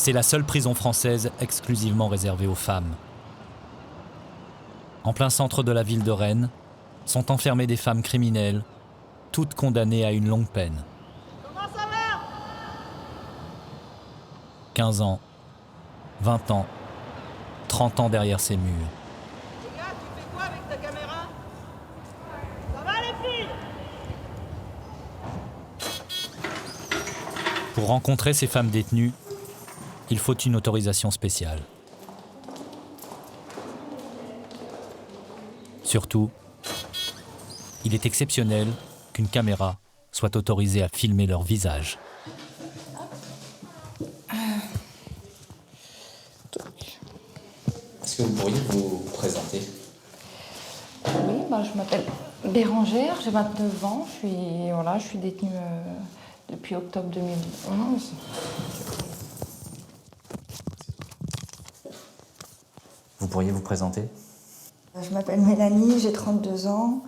C'est la seule prison française exclusivement réservée aux femmes. En plein centre de la ville de Rennes, sont enfermées des femmes criminelles, toutes condamnées à une longue peine. Comment ça va ? 15 ans, 20 ans, 30 ans derrière ces murs. Les gars, tu fais quoi avec ta caméra ? Ça va les filles ? Pour rencontrer ces femmes détenues, il faut une autorisation spéciale. Surtout, il est exceptionnel qu'une caméra soit autorisée à filmer leur visage. Est-ce que vous pourriez vous présenter ? Oui, je m'appelle Bérangère, j'ai 29 ans, je suis détenue depuis octobre 2011. Vous pourriez vous présenter ? Je m'appelle Mélanie, j'ai 32 ans.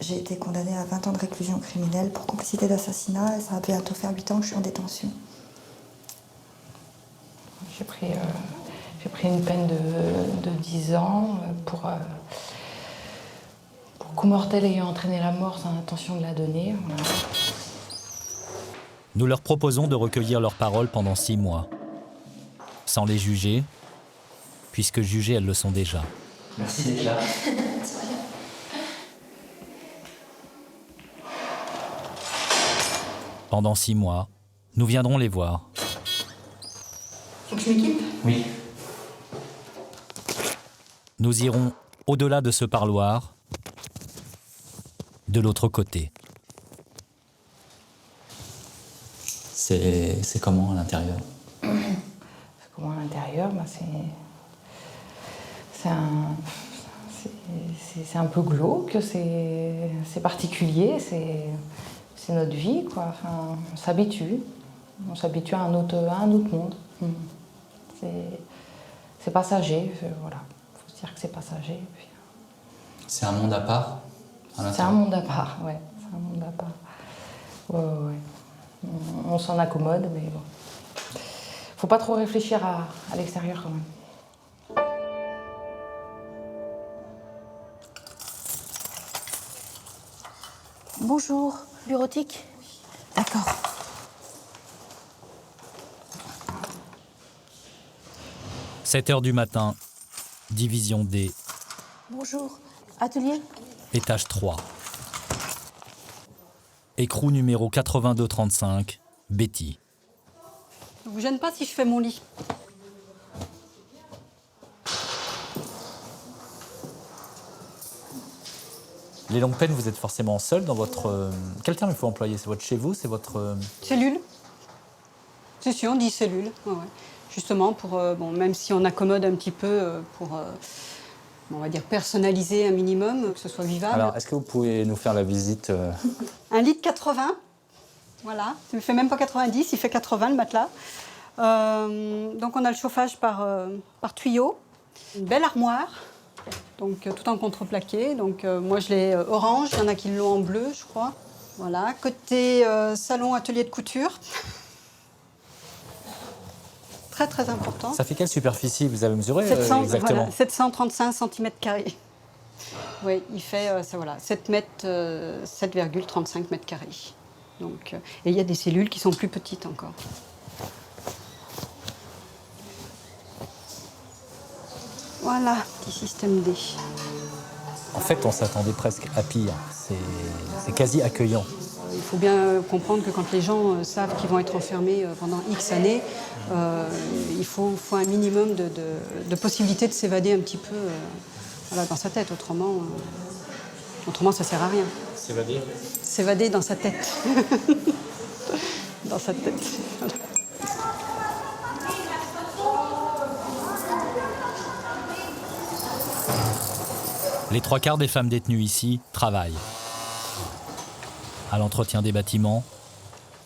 J'ai été condamnée à 20 ans de réclusion criminelle pour complicité d'assassinat et ça va bientôt faire 8 ans que je suis en détention. J'ai pris une peine de 10 ans pour coup mortel ayant entraîné la mort sans intention de la donner. Voilà. Nous leur proposons de recueillir leurs paroles pendant 6 mois, sans les juger, puisque jugées elles le sont déjà. Merci d'être là. Pendant 6 mois, nous viendrons les voir. Faut que je m'équipe ? Oui. Nous irons au-delà de ce parloir, de l'autre côté. C'est comment à l'intérieur ? Comment à l'intérieur, c'est un peu glauque, c'est particulier, c'est notre vie, quoi. Enfin, on s'habitue à un autre monde. C'est passager, voilà. Faut se dire que c'est passager. Puis... C'est un monde à part à l'intérieur ? C'est un monde à part, ouais. C'est un monde à part. Ouais. On s'en accommode, mais bon. Faut pas trop réfléchir à l'extérieur quand même. Bonjour, bureautique ? D'accord. « 7 heures du matin, division D, Bonjour, atelier ? étage 3. Écrou numéro 8235, Betty. Ça vous gêne pas si je fais mon lit ? Les longues peines, vous êtes forcément seul dans votre... Quel terme il faut employer ? C'est votre chez vous ? C'est votre... Cellule. C'est sûr, on dit cellule. Ouais. Justement, pour, même si on accommode un petit peu pour, on va dire, personnaliser un minimum, que ce soit vivable. Alors, est-ce que vous pouvez nous faire la visite Un lit de 80, voilà. Il ne fait même pas 90, il fait 80 le matelas. Donc on a le chauffage par tuyau. Une belle armoire, donc tout en contreplaqué. Donc moi je l'ai orange, il y en a qui l'ont en bleu, je crois. Voilà. Côté salon, atelier de couture. Très très important. Ça fait quelle superficie vous avez mesuré 700, exactement voilà, 735 cm². Oui, il fait 7,35 m². Donc, et il y a des cellules qui sont plus petites encore. Voilà, petit système D. En fait, on s'attendait presque à pire. C'est quasi accueillant. Il faut bien comprendre que quand les gens savent qu'ils vont être enfermés pendant X années, il faut un minimum de possibilité de s'évader un petit peu dans sa tête. Autrement, ça ne sert à rien. S'évader ? S'évader dans sa tête. Dans sa tête. Voilà. Les 3/4 des femmes détenues ici travaillent. À l'entretien des bâtiments,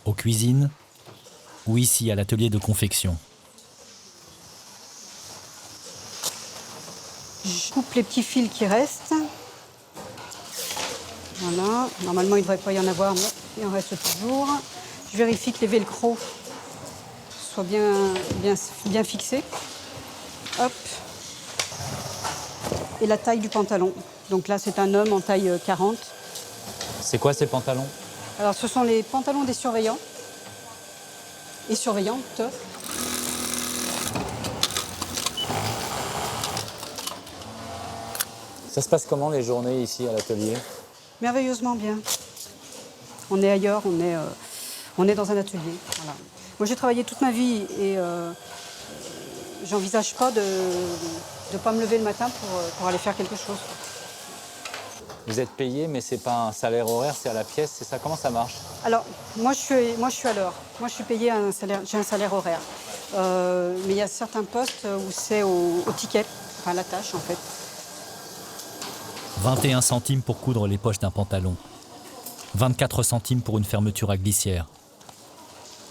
aux cuisines ou ici à l'atelier de confection. Je coupe les petits fils qui restent. Voilà. Normalement, il ne devrait pas y en avoir, mais il en reste toujours. Je vérifie que les velcros soit bien fixé. Hop. Et la taille du pantalon. Donc là, c'est un homme en taille 40. C'est quoi ces pantalons? Alors, ce sont les pantalons des surveillants et surveillantes. Ça se passe comment les journées ici à l'atelier? Merveilleusement bien. On est ailleurs, on est dans un atelier. Voilà. Moi, j'ai travaillé toute ma vie et j'envisage pas de ne pas me lever le matin pour aller faire quelque chose. Vous êtes payé, mais c'est pas un salaire horaire, c'est à la pièce, c'est ça? Comment ça marche? Alors, moi, je suis à l'heure. Moi, je suis payée j'ai un salaire horaire. Mais il y a certains postes où c'est au ticket, enfin à la tâche, en fait. 21 centimes pour coudre les poches d'un pantalon. 24 centimes pour une fermeture à glissière.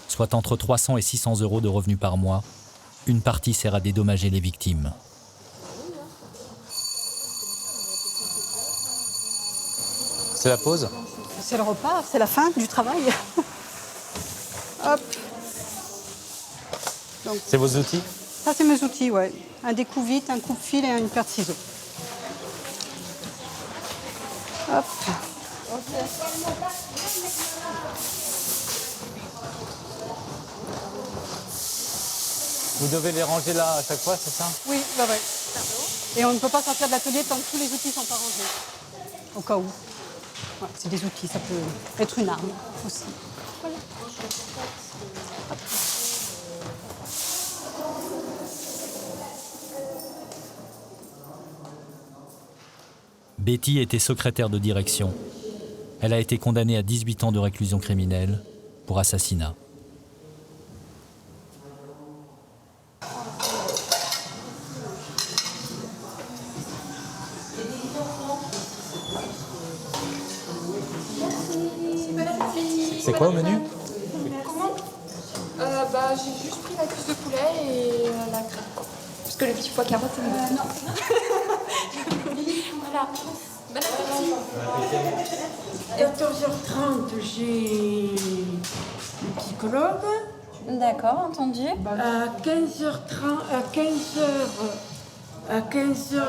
Soit entre 300 et 600 € de revenus par mois. Une partie sert à dédommager les victimes. C'est la pause? C'est le repas, c'est la fin du travail. Hop. Donc, C'est vos outils? ça, c'est mes outils, ouais. Un découpe-vite, un coupe-fil et une paire de ciseaux. Hop. Vous devez les ranger là à chaque fois, c'est ça? Oui, bah ouais. Et on ne peut pas sortir de l'atelier tant que tous les outils ne sont pas rangés. Au cas où. Ouais, c'est des outils, ça peut être une arme aussi. Voilà. Betty était secrétaire de direction. Elle a été condamnée à 18 ans de réclusion criminelle pour assassinat. C'est quoi au menu? J'ai juste pris la cuisse de poulet et la crème. Parce que le petit pois carotte, c'est non. Voilà. Bon appétit. 14h30, j'ai le psychologue. D'accord, entendu. À 15h30, à 15h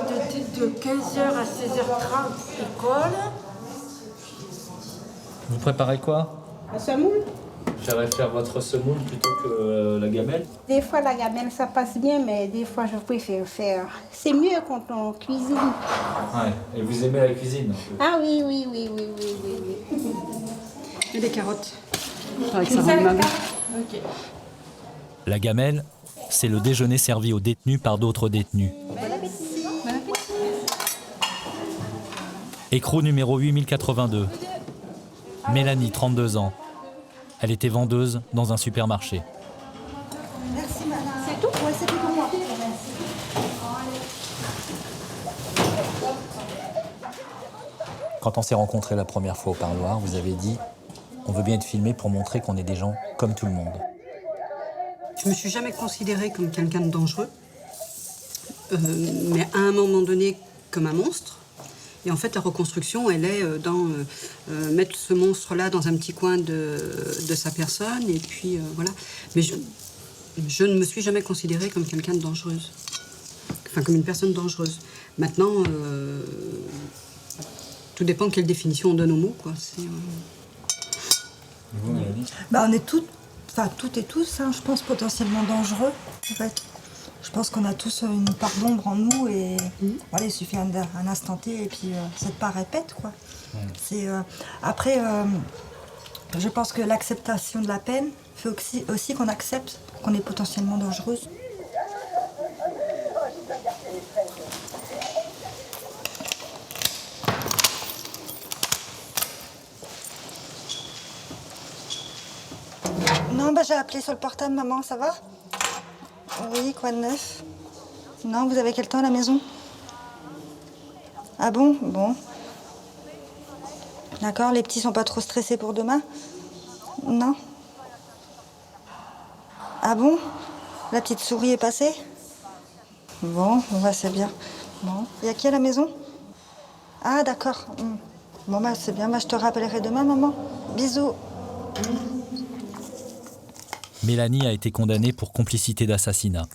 de 15h à 16h30, école. Vous préparez quoi? La semoule. J'aimerais faire votre semoule plutôt que la gamelle. Des fois, la gamelle, ça passe bien, mais des fois, je préfère faire. C'est mieux quand on cuisine. Ouais. Et vous aimez la cuisine? Ah oui. Et des carottes. Avec ça rend ma vie. Ok. La gamelle, c'est le déjeuner servi aux détenus par d'autres détenus. Écrou numéro 8082. Mélanie, 32 ans. Elle était vendeuse dans un supermarché. Merci madame. C'est tout? Ouais, c'est tout pour moi. Quand on s'est rencontrés la première fois au parloir, vous avez dit « On veut bien être filmé pour montrer qu'on est des gens comme tout le monde ». Je me suis jamais considérée comme quelqu'un de dangereux, mais à un moment donné comme un monstre. Et en fait, la reconstruction, elle est dans mettre ce monstre-là dans un petit coin de sa personne, et puis voilà. Mais je ne me suis jamais considérée comme quelqu'un de dangereuse, enfin comme une personne dangereuse. Maintenant, tout dépend quelle définition on donne aux mots, quoi. Vous, Mélanie? On est toutes et tous, hein, je pense, potentiellement dangereux. En fait. Je pense qu'on a tous une part d'ombre en nous et voilà, il suffit un instant T et puis cette part répète, quoi. C'est, après, je pense que l'acceptation de la peine fait aussi qu'on accepte qu'on est potentiellement dangereuse. Non, j'ai appelé sur le portable, maman, ça va? Oui, quoi de neuf? Non, vous avez quel temps à la maison? Ah bon? Bon. D'accord, les petits sont pas trop stressés pour demain? Non. Ah bon? La petite souris est passée? Bon, c'est bien. Bon, il y a qui à la maison? Ah d'accord. Bon, c'est bien, je te rappellerai demain, maman. Bisous. Mélanie a été condamnée pour complicité d'assassinat.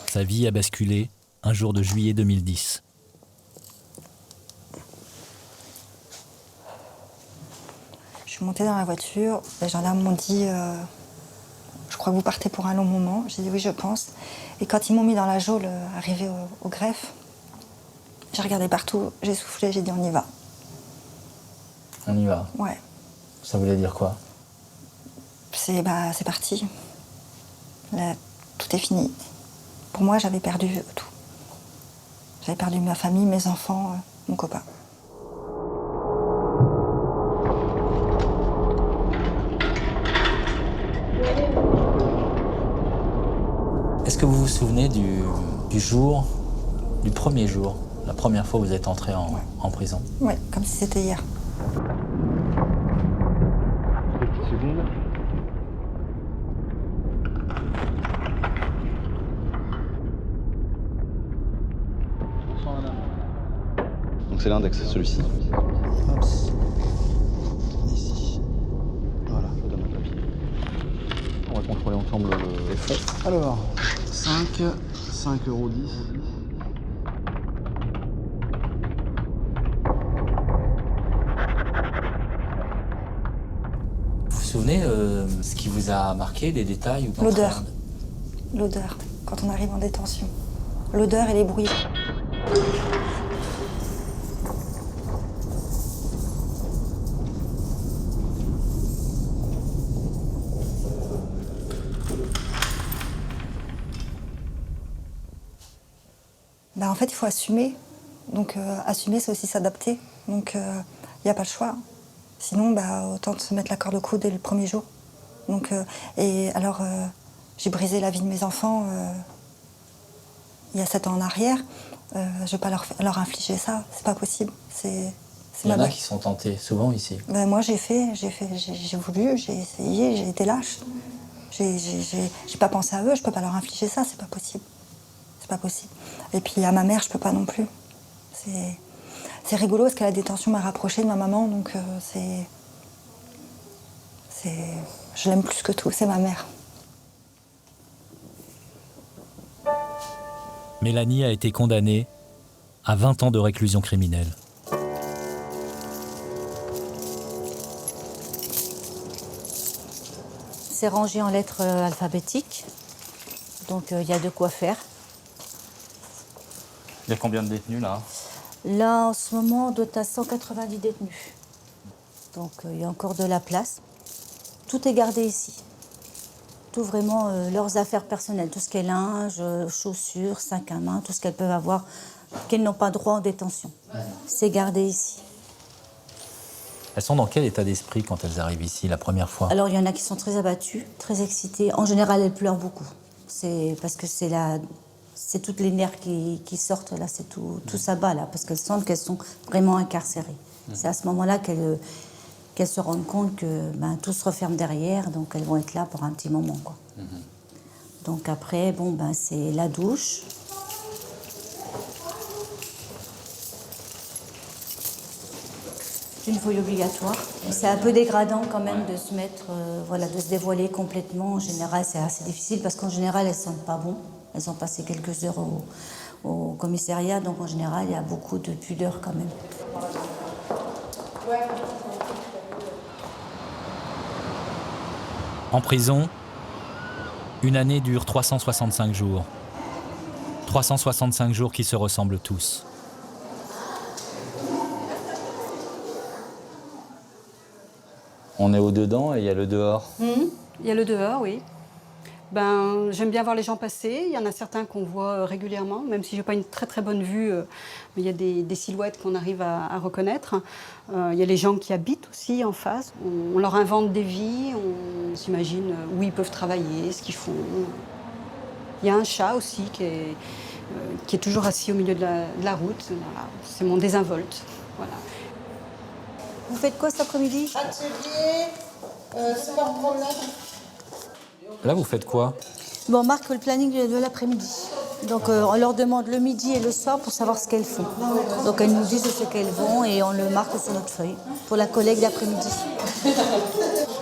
Sa vie a basculé un jour de juillet 2010. Je suis montée dans la voiture, les gendarmes m'ont dit je crois que vous partez pour un long moment. J'ai dit oui, je pense. Et quand ils m'ont mis dans la geôle, arrivée au greffe, j'ai regardé partout, j'ai soufflé, j'ai dit on y va. On y va. Ouais. Ça voulait dire quoi? C'est parti. Là, tout est fini. Pour moi, j'avais perdu tout. J'avais perdu ma famille, mes enfants, mon copain. Est-ce que vous vous souvenez du premier jour, la première fois où vous êtes entré en prison? Oui, comme si c'était hier. Petite seconde. Donc c'est l'index, celui-ci. Hop. Ici. Voilà, je vous donne un papier. On va contrôler ensemble les fonds. Alors, 5,10 €. Vous vous souvenez ce qui vous a marqué, des détails ou pas? L'odeur. L'odeur, quand on arrive en détention. L'odeur et les bruits. En fait, il faut assumer. Donc, assumer, c'est aussi s'adapter. Donc, il n'y a pas le choix. Sinon, autant de se mettre la corde au cou dès le premier jour. Donc, et alors, j'ai brisé la vie de mes enfants il y a 7 ans en arrière. Je ne vais pas leur infliger ça. C'est pas possible. Il y en a qui sont tentés, souvent ici. Moi, j'ai voulu, j'ai essayé, j'ai été lâche. J'ai pas pensé à eux, je peux pas leur infliger ça, c'est pas possible. C'est pas possible. Et puis à ma mère, je peux pas non plus. C'est rigolo parce qu'à la détention m'a rapprochée de ma maman, donc je l'aime plus que tout, c'est ma mère. Mélanie a été condamnée à 20 ans de réclusion criminelle. C'est rangé en lettres alphabétiques, donc il y a de quoi faire. Il y a combien de détenus là? Là, en ce moment, on doit être à 190 détenus. Donc il y a encore de la place. Tout est gardé ici. Tout vraiment leurs affaires personnelles, tout ce qui est linge, chaussures, sac à main, tout ce qu'elles peuvent avoir, qu'elles n'ont pas droit en détention. C'est gardé ici. Elles sont dans quel état d'esprit quand elles arrivent ici la première fois? Alors il y en a qui sont très abattues, très excitées. En général, elles pleurent beaucoup. C'est parce que c'est toutes les nerfs qui sortent là, c'est tout s'abat là, parce qu'elles sentent qu'elles sont vraiment incarcérées. C'est à ce moment-là qu'elles se rendent compte que tout se referme derrière, donc elles vont être là pour un petit moment, quoi. Donc après, c'est la douche. C'est une fouille obligatoire. C'est un peu dégradant quand même de se mettre, de se dévoiler complètement. En général, c'est assez difficile parce qu'en général, elles sentent pas bon. Elles ont passé quelques heures au commissariat, donc en général, il y a beaucoup de pudeur quand même. En prison, une année dure 365 jours. 365 jours qui se ressemblent tous. On est au dedans et il y a le dehors. Il y a le dehors, oui. J'aime bien voir les gens passer. Il y en a certains qu'on voit régulièrement, même si je n'ai pas une très très bonne vue. Mais il y a des silhouettes qu'on arrive à reconnaître. Il y a les gens qui habitent aussi en face. On leur invente des vies, on s'imagine où ils peuvent travailler, ce qu'ils font. Il y a un chat aussi qui est toujours assis au milieu de la route. Voilà. C'est mon désinvolte. Voilà. Vous faites quoi cet après-midi? Atelier, sport promenade. Là, vous faites quoi? On marque le planning de l'après-midi. Donc on leur demande le midi et le soir pour savoir ce qu'elles font. Donc elles nous disent ce qu'elles vont et on le marque sur notre feuille pour la collecte d'après-midi.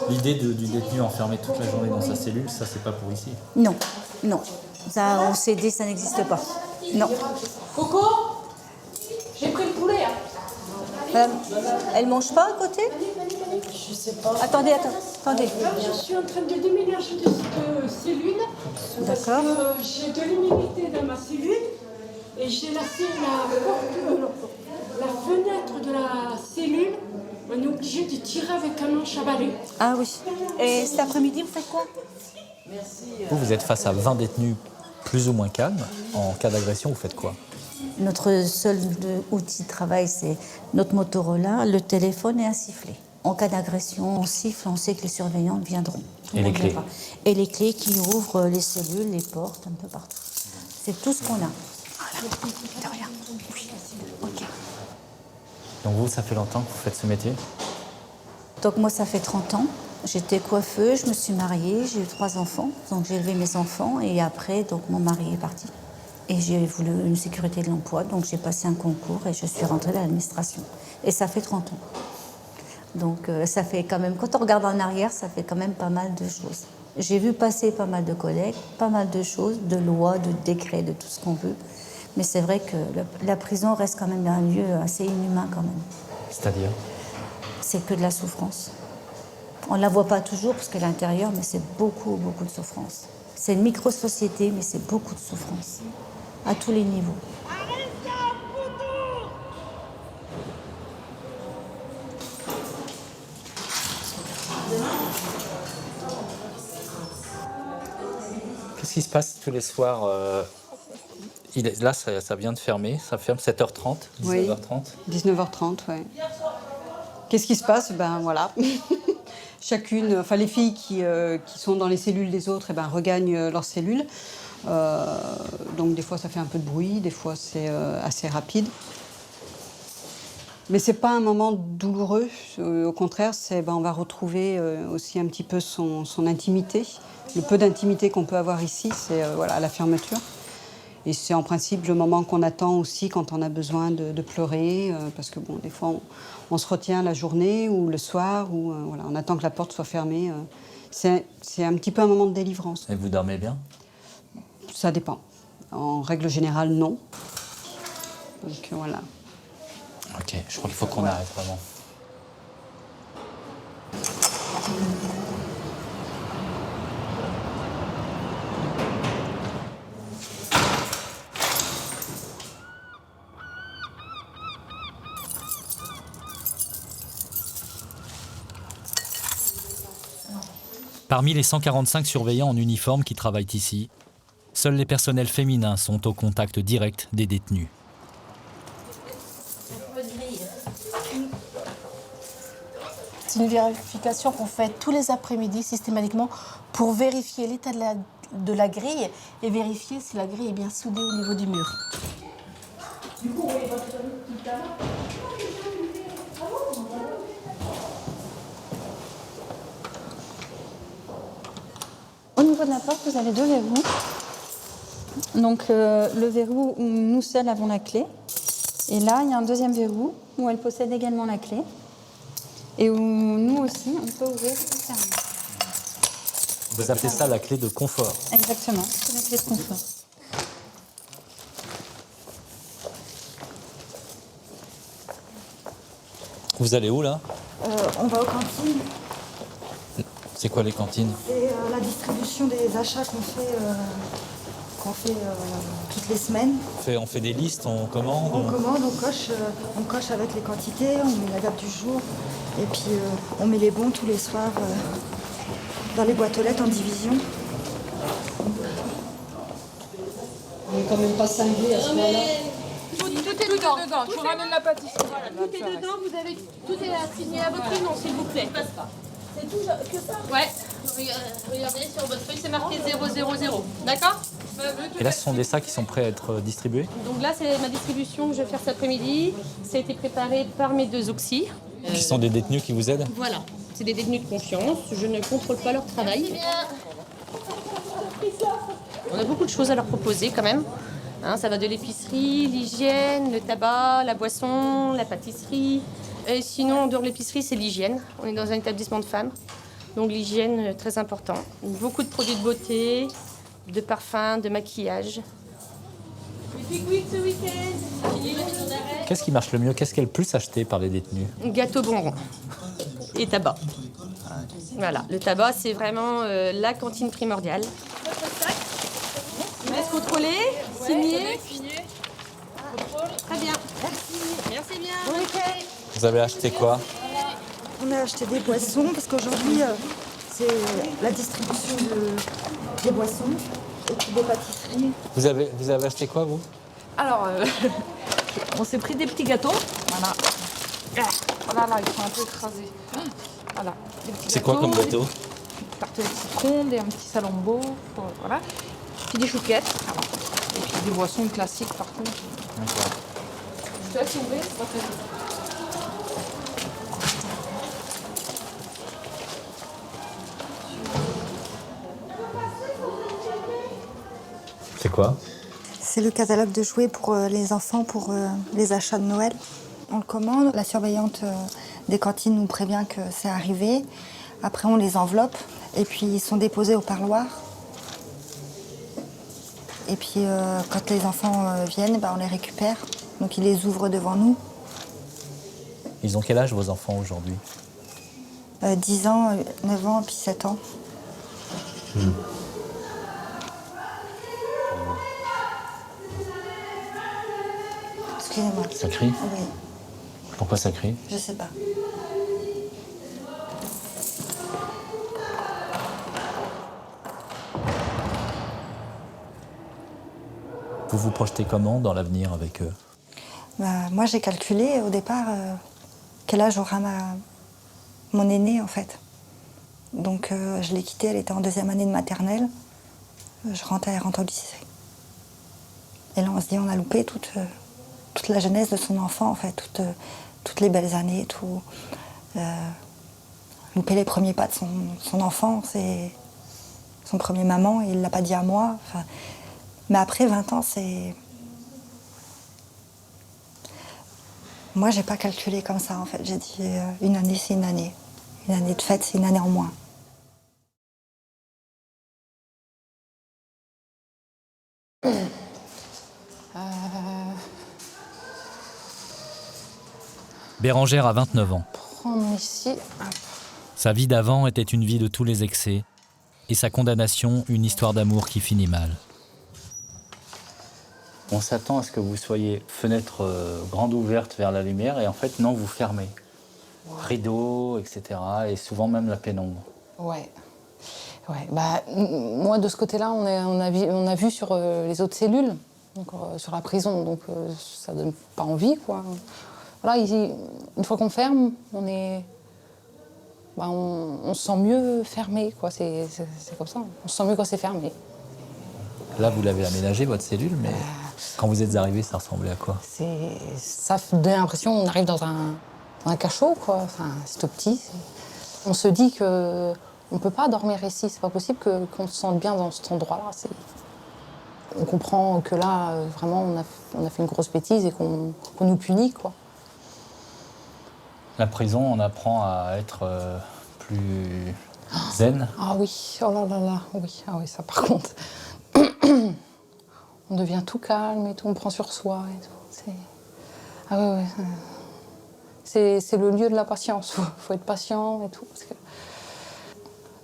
L'idée du détenu enfermé toute la journée dans sa cellule, ça c'est pas pour ici. Non, non. Ça, au CD, ça n'existe pas. Non. Coco, j'ai pris le poulet. Elle mange pas à côté? Je sais pas. Attendez. Je suis en train de déménager de cette cellule. Parce que j'ai de l'humidité dans ma cellule et j'ai laissé la fenêtre de la cellule. On est obligé de tirer avec un manche à balai. Ah oui. Et cet après-midi, vous faites quoi? Vous êtes face à 20 détenus plus ou moins calmes. En cas d'agression, vous faites quoi? Notre seul outil de travail, c'est notre Motorola, le téléphone et un sifflet. En cas d'agression, on siffle, on sait que les surveillants viendront. Et les clés? Et les clés qui ouvrent les cellules, les portes, un peu partout. C'est tout ce qu'on a. Voilà. De rien. Oui. OK. Donc vous, ça fait longtemps que vous faites ce métier? Donc moi, ça fait 30 ans. J'étais coiffeuse, je me suis mariée, j'ai eu 3 enfants. Donc j'ai élevé mes enfants et après, donc mon mari est parti. Et j'ai voulu une sécurité de l'emploi, donc j'ai passé un concours et je suis rentrée dans l'administration. Et ça fait 30 ans. Donc ça fait quand même, quand on regarde en arrière, ça fait quand même pas mal de choses. J'ai vu passer pas mal de collègues, pas mal de choses, de lois, de décrets, de tout ce qu'on veut. Mais c'est vrai que la prison reste quand même un lieu assez inhumain quand même. C'est-à-dire? C'est que de la souffrance. On ne la voit pas toujours parce qu'à l'intérieur, mais c'est beaucoup, beaucoup de souffrance. C'est une micro-société, mais c'est beaucoup de souffrance. À tous les niveaux. Qu'est-ce qui se passe tous les soirs là, ça vient de fermer. Ça ferme 7h30, 19h30. Oui, 19h30, oui. Qu'est-ce qui se passe? Ben voilà. Chacune, enfin les filles qui sont dans les cellules des autres, regagnent leurs cellules. Donc des fois ça fait un peu de bruit, des fois c'est assez rapide. Mais c'est pas un moment douloureux, au contraire, on va retrouver aussi un petit peu son intimité. Le peu d'intimité qu'on peut avoir ici, c'est à la fermeture. Et c'est en principe le moment qu'on attend aussi quand on a besoin de pleurer, parce que bon, des fois on se retient la journée ou le soir, ou on attend que la porte soit fermée. C'est un petit peu un moment de délivrance. Et vous dormez bien? Ça dépend. En règle générale, non. Donc voilà. Ok, je crois qu'il faut qu'on arrête vraiment. Parmi les 145 surveillants en uniforme qui travaillent ici, seuls les personnels féminins sont au contact direct des détenus. C'est une vérification qu'on fait tous les après-midi systématiquement pour vérifier l'état de la grille et vérifier si la grille est bien soudée au niveau du mur. Au niveau de la porte, vous avez 2 verrous. Donc le verrou où nous seuls avons la clé. Et là, il y a un deuxième verrou où elle possède également la clé. Et où nous aussi, on peut ouvrir et fermer. Vous appelez ça la clé de confort? Exactement, c'est la clé de confort. Vous allez où là? On va aux cantines. C'est quoi les cantines? C'est la distribution des achats qu'on fait toutes les semaines. On fait des listes, on commande? On commande, on coche avec les quantités, on met la date du jour. Et puis on met les bons tous les soirs dans les boîtes aux lettres en division. On n'est quand même pas cinglé à ce moment-là. Tout est dedans. Je vous ramène la pâtisserie. Voilà, tout est dedans. Tout est assigné à votre nom, s'il vous plaît. Passe pas. C'est tout que ça? Ouais. Regardez sur votre feuille, c'est marqué 000. D'accord? Et là, ce sont des sacs qui sont prêts à être distribués? Donc là, c'est ma distribution que je vais faire cet après-midi. Ça a été préparé par mes 2 auxiliaires. Qui sont des détenus qui vous aident? Voilà. C'est des détenus de confiance. Je ne contrôle pas leur travail. On a beaucoup de choses à leur proposer quand même. Hein, ça va de l'épicerie, l'hygiène, le tabac, la boisson, la pâtisserie. Et sinon, en dehors de l'épicerie, c'est l'hygiène. On est dans un établissement de femmes, donc l'hygiène, très important. Beaucoup de produits de beauté, de parfums, de maquillage. Ce week-end. Qu'est-ce qui marche le mieux? Qu'est-ce qui est le plus acheté par les détenus? Gâteau bonbon et tabac. Voilà, le tabac, c'est vraiment la cantine primordiale. Laisse contrôler, signer. Très bien. Merci bien. Bon week-end. Vous avez acheté quoi? On a acheté des boissons parce qu'aujourd'hui, c'est la distribution des boissons et puis des pâtisseries. Vous avez acheté quoi, vous? Alors, on s'est pris des petits gâteaux. Voilà. Voilà, là, ils sont un peu écrasés. Voilà. C'est quoi comme gâteau? Des tartes de citron, un petit salambo, voilà. Puis des chouquettes. Voilà. Et puis des boissons classiques par contre. D'accord. Je te laisse ouvrir, c'est pas très vite. C'est quoi? C'est le catalogue de jouets pour les enfants, pour les achats de Noël. On le commande, la surveillante des cantines nous prévient que c'est arrivé. Après, on les enveloppe et puis ils sont déposés au parloir. Et puis, quand les enfants viennent, on les récupère. Donc, ils les ouvrent devant nous. Ils ont quel âge, vos enfants, aujourd'hui? 10 ans, 9 ans, puis 7 ans. Excusez-moi. Ça crie? Oui, Pourquoi ça crie? je sais pas. Vous vous projetez comment dans l'avenir avec eux? Moi, j'ai calculé au départ quel âge aura mon aînée, en fait. Donc, je l'ai quittée, elle était en 2e année de maternelle. Elle rentre au lycée. Et là, on se dit, on a loupé toute la jeunesse de son enfant, en fait, toutes les belles années, loupé les premiers pas de son enfant, c'est son premier maman, et il ne l'a pas dit à moi. Enfin, mais après 20 ans, c'est... Moi, j'ai pas calculé comme ça, en fait. J'ai dit, une année, c'est une année. Une année de fête, c'est une année en moins. Bérangère a 29 ans. Prendre ici. Sa vie d'avant était une vie de tous les excès, et sa condamnation, une histoire d'amour qui finit mal. On s'attend à ce que vous soyez fenêtre grande ouverte vers la lumière, et en fait, non, vous fermez. Rideaux, etc. Et souvent même la pénombre. Ouais. Moi, de ce côté-là, on a vu sur les autres cellules, donc, sur la prison, donc ça donne pas envie, quoi. Voilà, ici, une fois qu'on ferme, on se sent mieux fermé, quoi. C'est comme ça. On se sent mieux quand c'est fermé. Là, vous l'avez aménagé, votre cellule, mais quand vous êtes arrivé, ça ressemblait à quoi? Ça donne l'impression qu'on arrive dans un cachot, quoi. Enfin, c'est tout petit. On se dit qu'on ne peut pas dormir ici. C'est pas possible qu'on se sente bien dans cet endroit-là. On comprend que là, vraiment, on a fait une grosse bêtise et qu'on nous punit, quoi. La prison, on apprend à être plus zen. Ah oui, oh là là là, oui, ah oui, ça par contre. On devient tout calme et tout, on prend sur soi et tout. Ah ouais. C'est le lieu de la patience. Faut être patient et tout. Parce que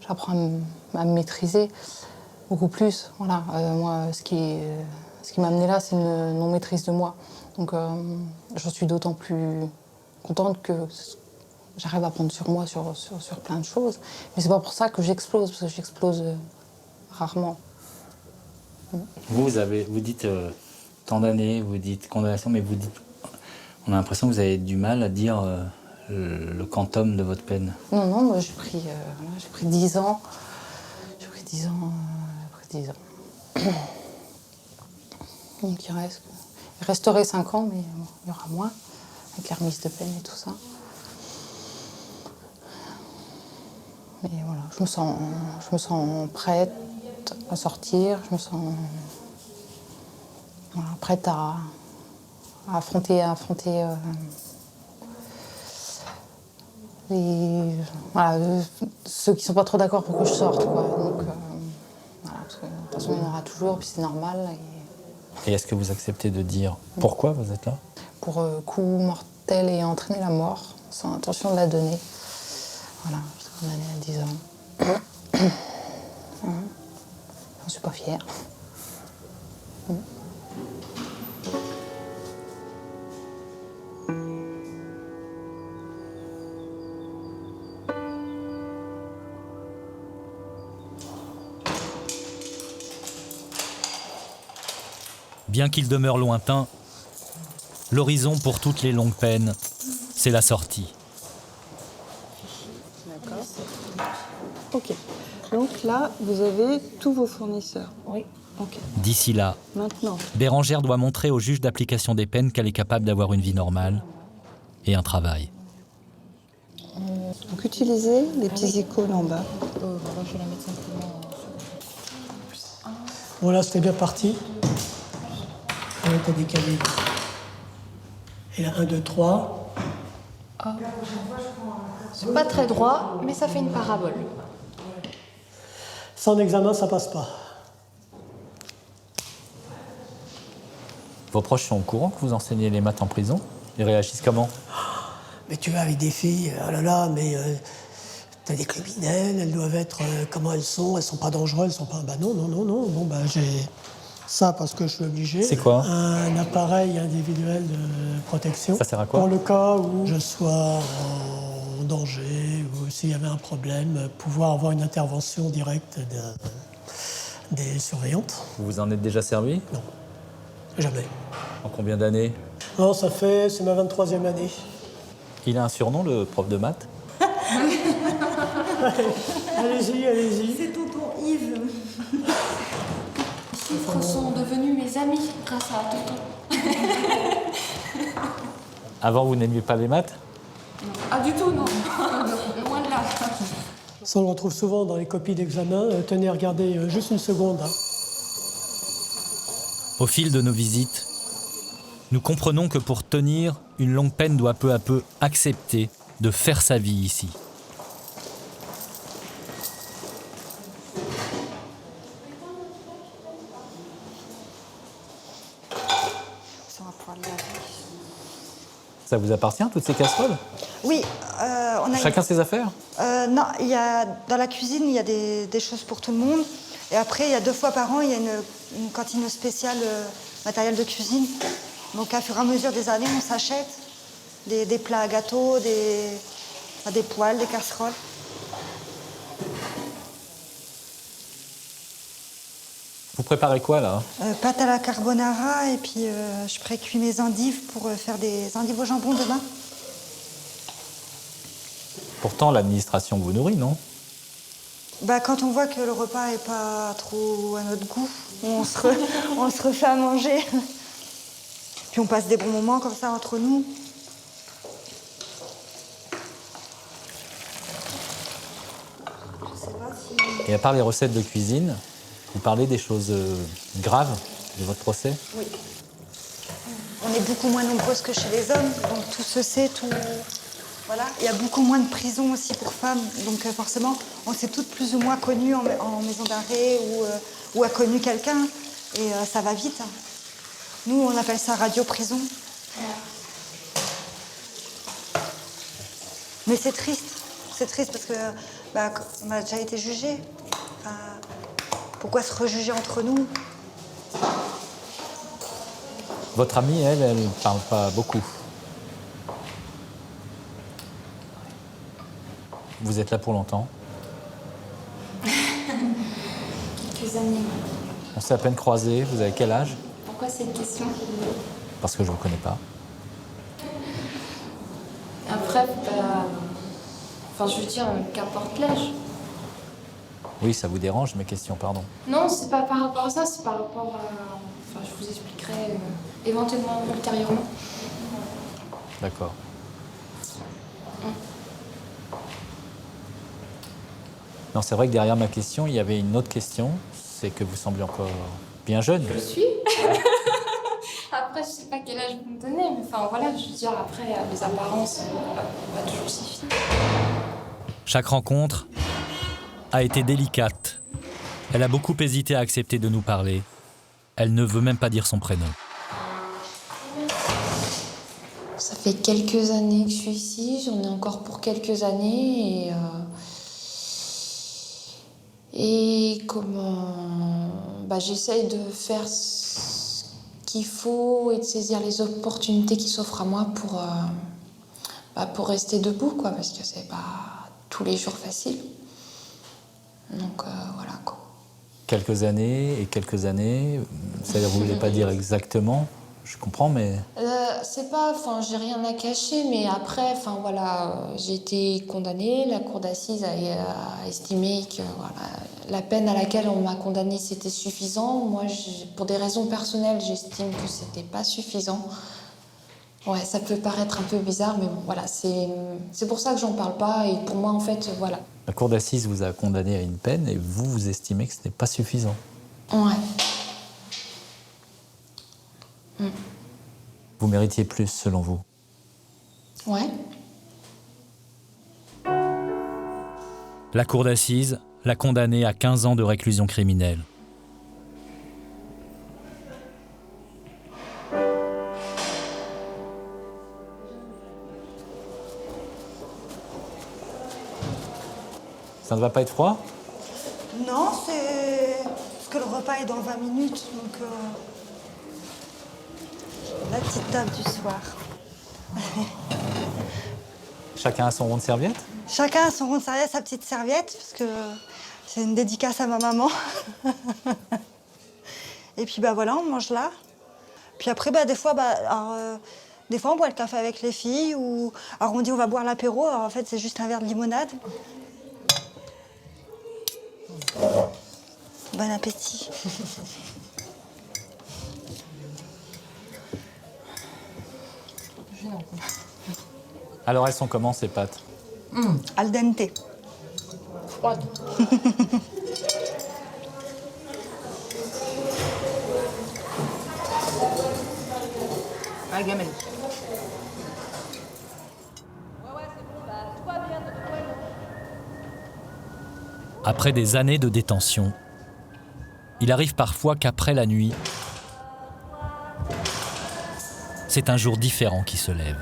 j'apprends à me maîtriser beaucoup plus. Voilà. Moi, ce qui m'a amené là, c'est une non-maîtrise de moi. Donc, je suis d'autant plus contente que j'arrive à prendre sur moi sur plein de choses. Mais c'est pas pour ça que j'explose, parce que j'explose rarement. Vous dites tant d'années, vous dites condamnation, mais vous dites... On a l'impression que vous avez du mal à dire le quantum de votre peine. Non, moi j'ai pris 10 ans. J'ai pris 10 ans. Donc il resterait 5 ans, mais il y aura moins, avec la remise de peine et tout ça. Mais voilà, je me sens prête à sortir, je me sens Voilà, prête à affronter ceux qui sont pas trop d'accord pour que je sorte, quoi. Donc, voilà, parce que, de toute façon, il y en aura toujours, puis c'est normal. Et est-ce que vous acceptez de dire pourquoi vous êtes là? Pour coup mortel et entraîner la mort, sans intention de la donner. Voilà, je suis condamnée à 10 ans. J'en suis pas fière. Bien qu'il demeure lointain, l'horizon pour toutes les longues peines, c'est la sortie. D'accord. Ok. Donc là, vous avez tous vos fournisseurs. Oui. Ok. D'ici là, Maintenant. Bérangère doit montrer au juge d'application des peines qu'elle est capable d'avoir une vie normale et un travail. Donc utilisez les petits icônes en bas. Je vais la mettre simplement. Voilà, c'était bien parti. T'as décalé. Et là, 1, 2, 3. C'est pas très droit, mais ça fait une parabole. Sans examen, ça passe pas. Vos proches sont au courant que vous enseignez les maths en prison? Ils réagissent comment? Mais tu vas avec des filles, oh là là, mais t'as des criminels, elles doivent être comment elles sont pas dangereuses, elles sont pas. Bah non. Bon, bah j'ai ça parce que je suis obligé. C'est quoi? Un appareil individuel de protection. Ça sert à quoi? Pour le cas où je sois en danger ou s'il y avait un problème, pouvoir avoir une intervention directe des surveillantes. Vous vous en êtes déjà servi? Non, jamais. En combien d'années? Non, c'est ma 23e année. Il a un surnom, le prof de maths? Allez-y. C'est tonton Yves. Les chiffres sont devenus mes amis grâce à tonton. Avant, vous n'aimiez pas les maths? Ah du tout, non. Loin de là. Ça, on le retrouve souvent dans les copies d'examen. Tenez, regardez juste une seconde. Au fil de nos visites, nous comprenons que pour tenir, une longue peine doit peu à peu accepter de faire sa vie ici. Ça vous appartient, toutes ces casseroles? Oui, on a... Chacun ses affaires? Non, dans la cuisine, il y a des choses pour tout le monde. Et après, il y a 2 fois par an, il y a une cantine spéciale matériel de cuisine. Donc, à fur et à mesure des années, on s'achète des plats à gâteau, des poêles, des casseroles. Vous préparez quoi, là? Pâte à la carbonara, et puis je précuis mes endives pour faire des endives au jambon demain. Pourtant, l'administration vous nourrit, non? Bah, quand on voit que le repas n'est pas trop à notre goût, on se refait à manger. Puis on passe des bons moments comme ça entre nous. Et à part les recettes de cuisine, vous parlez des choses graves de votre procès? Oui. On est beaucoup moins nombreuses que chez les hommes, donc tout se sait, tout... Voilà. Il y a beaucoup moins de prisons aussi pour femmes, donc forcément, on s'est toutes plus ou moins connues en maison d'arrêt ou a connu quelqu'un, et ça va vite. Nous, on appelle ça radio-prison. Mais c'est triste parce que on a déjà été jugés. Pourquoi se rejuger entre nous? Votre amie, elle parle pas beaucoup. Vous êtes là pour longtemps? Quelques années. On s'est à peine croisés. Vous avez quel âge? Pourquoi cette question? Parce que je ne vous connais pas. Après, enfin, je veux dire, qu'importe l'âge. Oui, ça vous dérange, mes questions, pardon. Non, c'est pas par rapport à ça, c'est par rapport à... Enfin, je vous expliquerai éventuellement ultérieurement. D'accord. Non, c'est vrai que derrière ma question, il y avait une autre question. C'est que vous semblez encore bien jeune. Je suis. après, je sais pas quel âge vous me donnez, mais enfin voilà, je veux dire, après, les apparences, pas toujours si fines. Chaque rencontre a été délicate. Elle a beaucoup hésité à accepter de nous parler. Elle ne veut même pas dire son prénom. Ça fait quelques années que je suis ici, j'en ai encore pour quelques années et comment j'essaye de faire ce qu'il faut et de saisir les opportunités qui s'offrent à moi pour rester debout, quoi, parce que c'est pas tous les jours facile. Donc voilà, quoi. Quelques années, c'est-à-dire vous ne voulez pas dire exactement, je comprends, mais... C'est pas, enfin, j'ai rien à cacher, mais après, enfin voilà, j'ai été condamnée, la cour d'assises a estimé que voilà, la peine à laquelle on m'a condamnée, c'était suffisant. Moi, pour des raisons personnelles, j'estime que c'était pas suffisant. Ouais, ça peut paraître un peu bizarre, mais bon, voilà, c'est pour ça que j'en parle pas, et pour moi, en fait, voilà. La cour d'assises vous a condamné à une peine, et vous estimez que ce n'est pas suffisant. Ouais. Vous méritiez plus, selon vous? Ouais. La cour d'assises l'a condamné à 15 ans de réclusion criminelle. Ça ne va pas être froid? Non, c'est... Parce que le repas est dans 20 minutes, donc... La petite table du soir. Chacun a son rond de serviette? Chacun a son rond de serviette, sa petite serviette, parce que c'est une dédicace à ma maman. Et puis voilà, on mange là. Puis après, des fois, on boit le café avec les filles, ou alors on dit on va boire l'apéro, alors en fait c'est juste un verre de limonade. Bon appétit. Alors elles sont comment ces pâtes? Al dente. Froide. Ah, gamelle. Après des années de détention, il arrive parfois qu'après la nuit, c'est un jour différent qui se lève.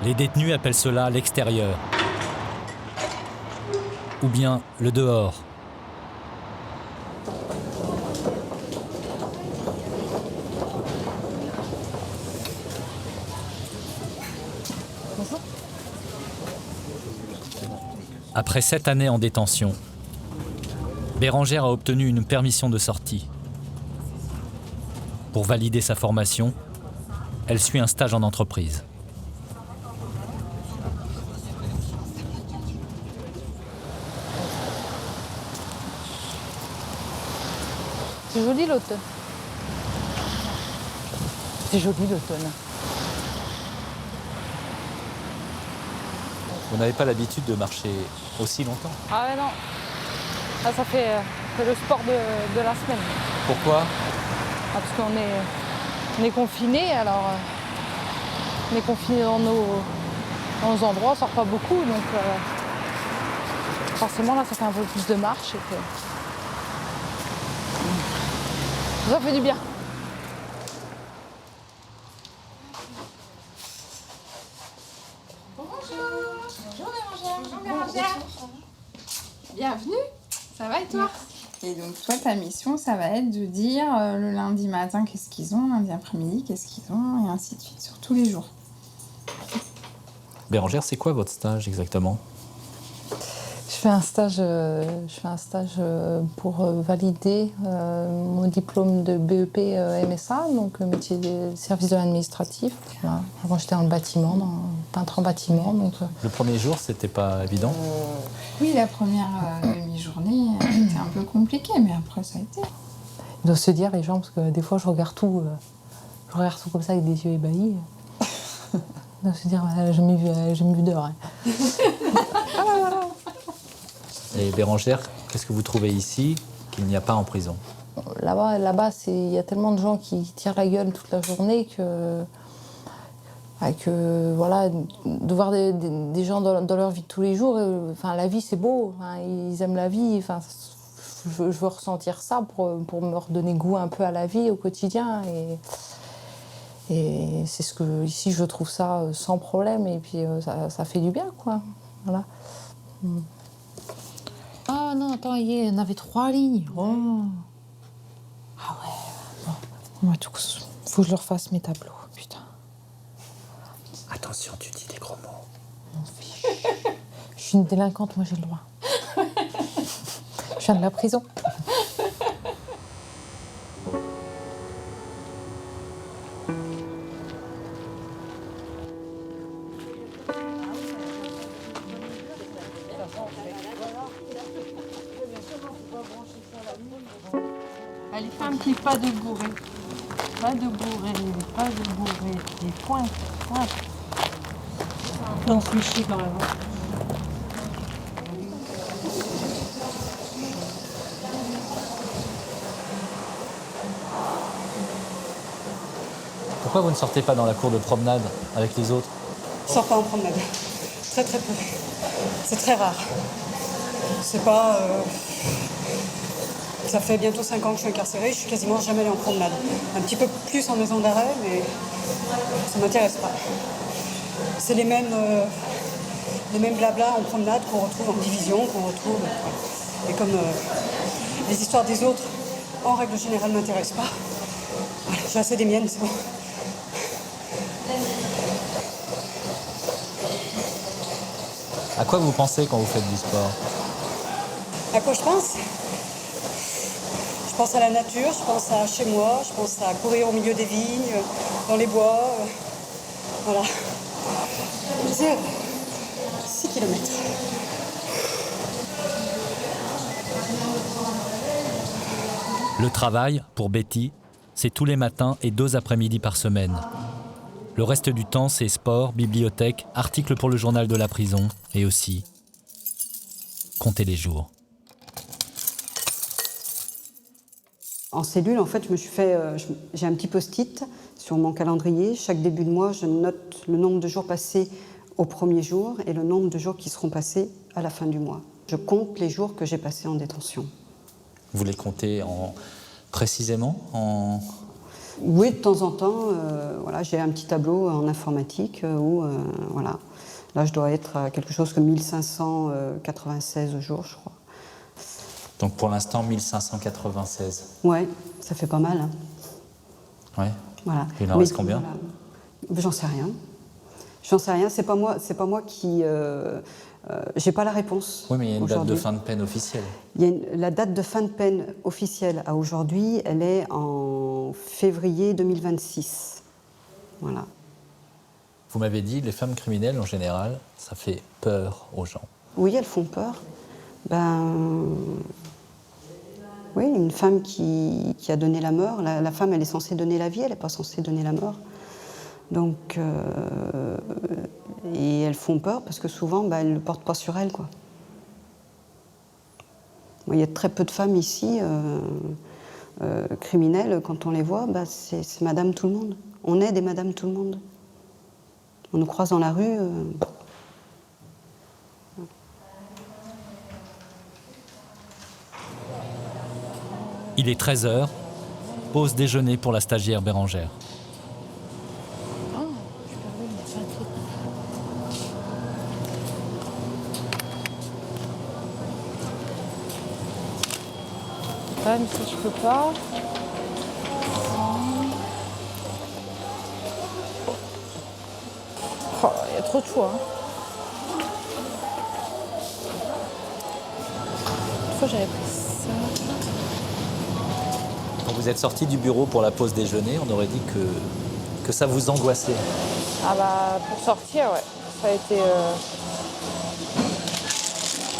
Les détenus appellent cela l'extérieur, ou bien le dehors. Bonjour. Après 7 années en détention, Bérangère a obtenu une permission de sortie. Pour valider sa formation, elle suit un stage en entreprise. C'est joli l'automne. C'est joli l'automne. Vous n'avez pas l'habitude de marcher aussi longtemps? Ah ouais, non. Là, ça fait le sport de la semaine. Pourquoi? Ah, parce qu'on est confinés, alors on est confinés dans nos endroits, on sort pas beaucoup, donc forcément là ça fait un peu plus de marche et que ça fait du bien. Bonjour Bérangère. Bienvenue. Ça va et toi? Et donc toi, ta mission, ça va être de dire le lundi matin qu'est-ce qu'ils ont, lundi après-midi qu'est-ce qu'ils ont, et ainsi de suite, sur tous les jours. Bérangère, c'est quoi votre stage exactement? Je fais un stage pour valider mon diplôme de BEP MSA, donc métier des services de l'administratif. Voilà. Avant, j'étais dans le bâtiment, peintre en bâtiment. Donc, Le premier jour, c'était pas évident? Oui, la première demi-journée était un peu compliquée, mais après, ça a été. Ils doivent se dire, les gens, parce que des fois, je regarde tout comme ça avec des yeux ébahis. Ils doivent se dire, j'ai jamais vu d'heure. Hein. Et Bérangère, qu'est-ce que vous trouvez ici qu'il n'y a pas en prison? Là-bas, il y a tellement de gens qui tirent la gueule toute la journée que voilà, de voir des gens dans leur vie de tous les jours, enfin, la vie c'est beau, enfin, ils aiment la vie, enfin, je veux ressentir ça pour me redonner goût un peu à la vie au quotidien. Et c'est ce que, ici, je trouve ça sans problème, et puis ça fait du bien, quoi. Voilà. Ah non, attends, il y en avait 3 lignes. Oh. Ah ouais, bon. Faut que je leur fasse mes tableaux, putain. Attention, tu dis des gros mots. Je suis une délinquante, moi j'ai le droit. Je viens de la prison. Allez, fais un petit pas de bourré. Pas de bourré, pas de bourré. Et pointe. Non, c'est chic quand même. Pourquoi vous ne sortez pas dans la cour de promenade avec les autres? Je sors pas en promenade. Très très peu. C'est très rare. C'est pas... Ça fait bientôt 5 ans que je suis incarcérée, je suis quasiment jamais allée en promenade. Un petit peu plus en maison d'arrêt, mais ça m'intéresse pas. C'est les mêmes blablas en promenade qu'on retrouve en division, qu'on retrouve... Et comme les histoires des autres, en règle générale, ne m'intéressent pas, voilà, j'ai assez des miennes, c'est bon. À quoi vous pensez quand vous faites du sport? À quoi je pense? Je pense à la nature, je pense à chez moi, je pense à courir au milieu des vignes, dans les bois. Voilà. Je disais 6 kilomètres. Le travail, pour Betty, c'est tous les matins et 2 après-midi par semaine. Le reste du temps, c'est sport, bibliothèque, articles pour le journal de la prison et aussi compter les jours. En cellule, en fait, j'ai un petit post-it sur mon calendrier. Chaque début de mois, je note le nombre de jours passés au premier jour et le nombre de jours qui seront passés à la fin du mois. Je compte les jours que j'ai passés en détention. Vous les comptez précisément Oui, de temps en temps, voilà, j'ai un petit tableau en informatique où, voilà, là, je dois être à quelque chose comme 1596 jours, je crois. Donc pour l'instant, 1596. Ouais, ça fait pas mal. Hein. Ouais. Voilà. Il en reste combien? Voilà. J'en sais rien. J'en sais rien. C'est pas moi qui. J'ai pas la réponse. Oui, mais il y a une date de fin de peine officielle. La date de fin de peine officielle à aujourd'hui, elle est en février 2026. Voilà. Vous m'avez dit, les femmes criminelles, en général, ça fait peur aux gens. Oui, elles font peur. Oui, une femme qui a donné la mort, la femme, elle est censée donner la vie, elle n'est pas censée donner la mort. Donc, et elles font peur parce que souvent, elles ne le portent pas sur elles, quoi. Il y a très peu de femmes ici, criminelles, quand on les voit, c'est Madame tout le monde. On est des Madame tout le monde. On nous croise dans la rue. Il est 13h, pause déjeuner pour la stagiaire Bérangère. Ah, mais ça, je peux pas. Oh, il y a trop de choix. fois j'avais pris ça. Quand vous êtes sorti du bureau pour la pause déjeuner, on aurait dit que ça vous angoissait. Ah bah pour sortir, ouais. Ça a été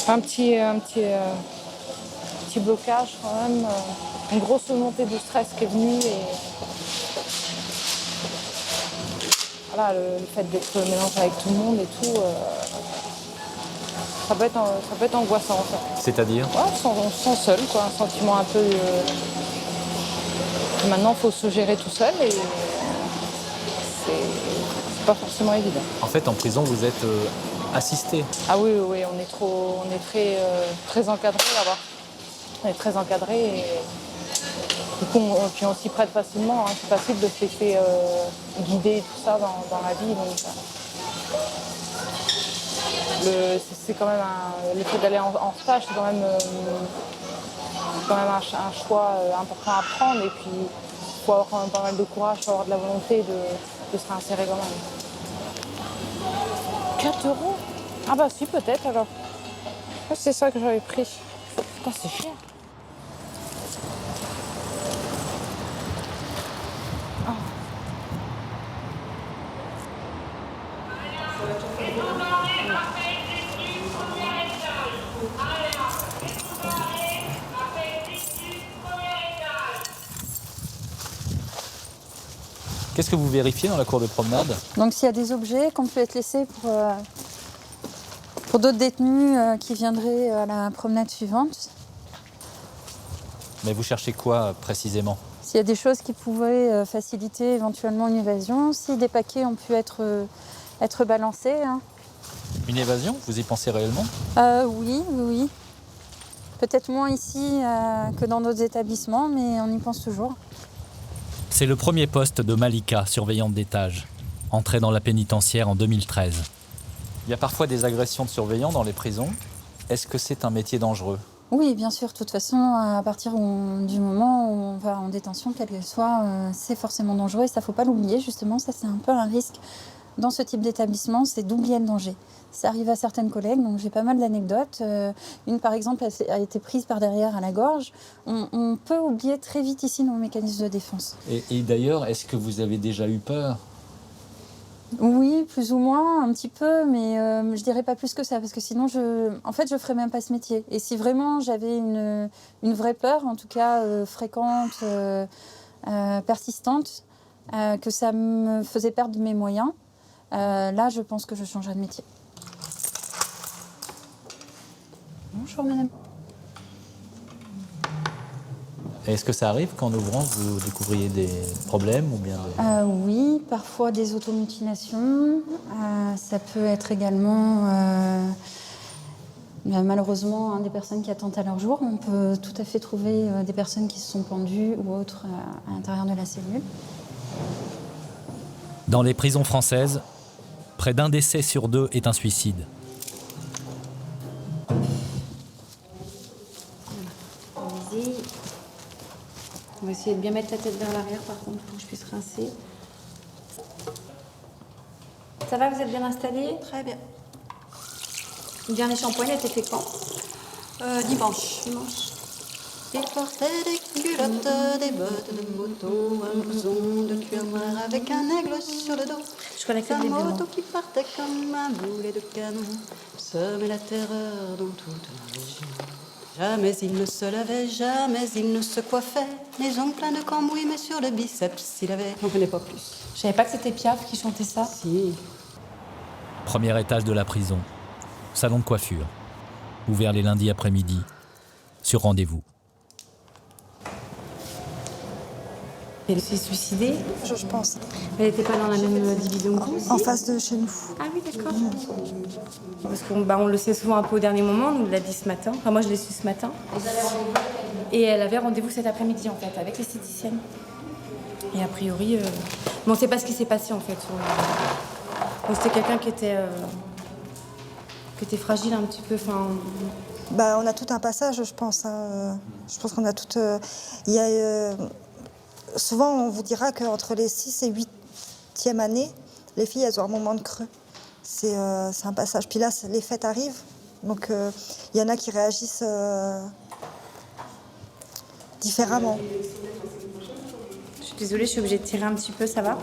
un petit blocage quand même. Une grosse montée de stress qui est venue et voilà, le fait d'être mélangé avec tout le monde et tout, ça peut être angoissant en fait. C'est-à-dire? Ouais, on se sent seul, quoi, un sentiment un peu. Maintenant, il faut se gérer tout seul et c'est pas forcément évident. En fait, en prison, vous êtes assisté. Ah oui, on est très encadré là-bas. On est très encadré et du coup, puis on s'y prête facilement. Hein. C'est facile de se laisser guider et tout ça dans la vie. Donc, c'est quand même le fait d'aller en stage, c'est quand même un choix important à prendre. Et puis, il faut avoir quand même pas mal de courage, il faut avoir de la volonté de se réinsérer quand même. 4 €? Ah bah si, peut-être alors. C'est ça que j'avais pris. Putain, c'est cher. Ah. Qu'est-ce que vous vérifiez dans la cour de promenade? Donc s'il y a des objets qu'on peut être laissés pour d'autres détenus qui viendraient à la promenade suivante. Mais vous cherchez quoi précisément? S'il y a des choses qui pouvaient faciliter éventuellement une évasion, si des paquets ont pu être balancés. Hein. Une évasion? Vous y pensez réellement? Oui. Peut-être moins ici que dans d'autres établissements, mais on y pense toujours. C'est le premier poste de Malika, surveillante d'étage, entrée dans la pénitentiaire en 2013. Il y a parfois des agressions de surveillants dans les prisons. Est-ce que c'est un métier dangereux? Oui, bien sûr. De toute façon, à partir du moment où on va en détention, quelle qu'elle soit, c'est forcément dangereux. Et ça, faut pas l'oublier, justement. Ça, c'est un peu un risque dans ce type d'établissement, c'est d'oublier le danger. Ça arrive à certaines collègues, donc j'ai pas mal d'anecdotes. Une, par exemple, a été prise par derrière à la gorge. On peut oublier très vite ici nos mécanismes de défense. Et d'ailleurs, est-ce que vous avez déjà eu peur? Oui, plus ou moins, un petit peu, mais je dirais pas plus que ça, parce que sinon, je ferais même pas ce métier. Et si vraiment j'avais une vraie peur, en tout cas fréquente, persistante, que ça me faisait perdre mes moyens, là, je pense que je changerais de métier. Bonjour, madame. Est-ce que ça arrive qu'en ouvrant, vous découvriez des problèmes ou bien Oui, parfois des automutilations. Ça peut être également, malheureusement, des personnes qui attendent à leur jour. On peut tout à fait trouver des personnes qui se sont pendues ou autres à l'intérieur de la cellule. Dans les prisons françaises, près d'un décès sur 2 est un suicide. Allez-y. On va essayer de bien mettre la tête vers l'arrière, par contre, pour que je puisse rincer. Ça va, vous êtes bien installés? Très bien. Le dernier shampoing, il a été fait quand? Dimanche. Il portait des culottes, des bottes de moto, un blouson de cuir noir avec un aigle sur le dos. Je connais que Sa le début, moto moi. qui partait comme un boulet de canon, semait la terreur dans toute la région. Jamais il ne se lavait, jamais il ne se coiffait, les ongles pleins de cambouis, mais sur le biceps il avait. J'en connais pas plus. Je savais pas que c'était Piaf qui chantait ça. Si. Premier étage de la prison. Salon de coiffure. Ouvert les lundis après-midi. Sur rendez-vous. Elle s'est suicidée? Je pense. Elle n'était pas dans la même division que vous aussi? En face de chez nous. Ah oui, d'accord. Parce qu'on le sait souvent un peu au dernier moment, on nous l'a dit ce matin. Enfin, moi, je l'ai su ce matin. Et elle avait rendez-vous cet après-midi, en fait, avec l'esthéticienne. Et a priori, mais on ne sait pas ce qui s'est passé, en fait. Donc, c'était quelqu'un qui était fragile un petit peu. Enfin, on a tout un passage, je pense. Hein. Je pense qu'on a tout... Il y a... Souvent, on vous dira qu'entre les 6 et 8e années, les filles, elles ont un moment de creux. C'est un passage. Puis là, les fêtes arrivent. Donc, il y en a qui réagissent différemment. Je suis désolée, je suis obligée de tirer un petit peu, ça va?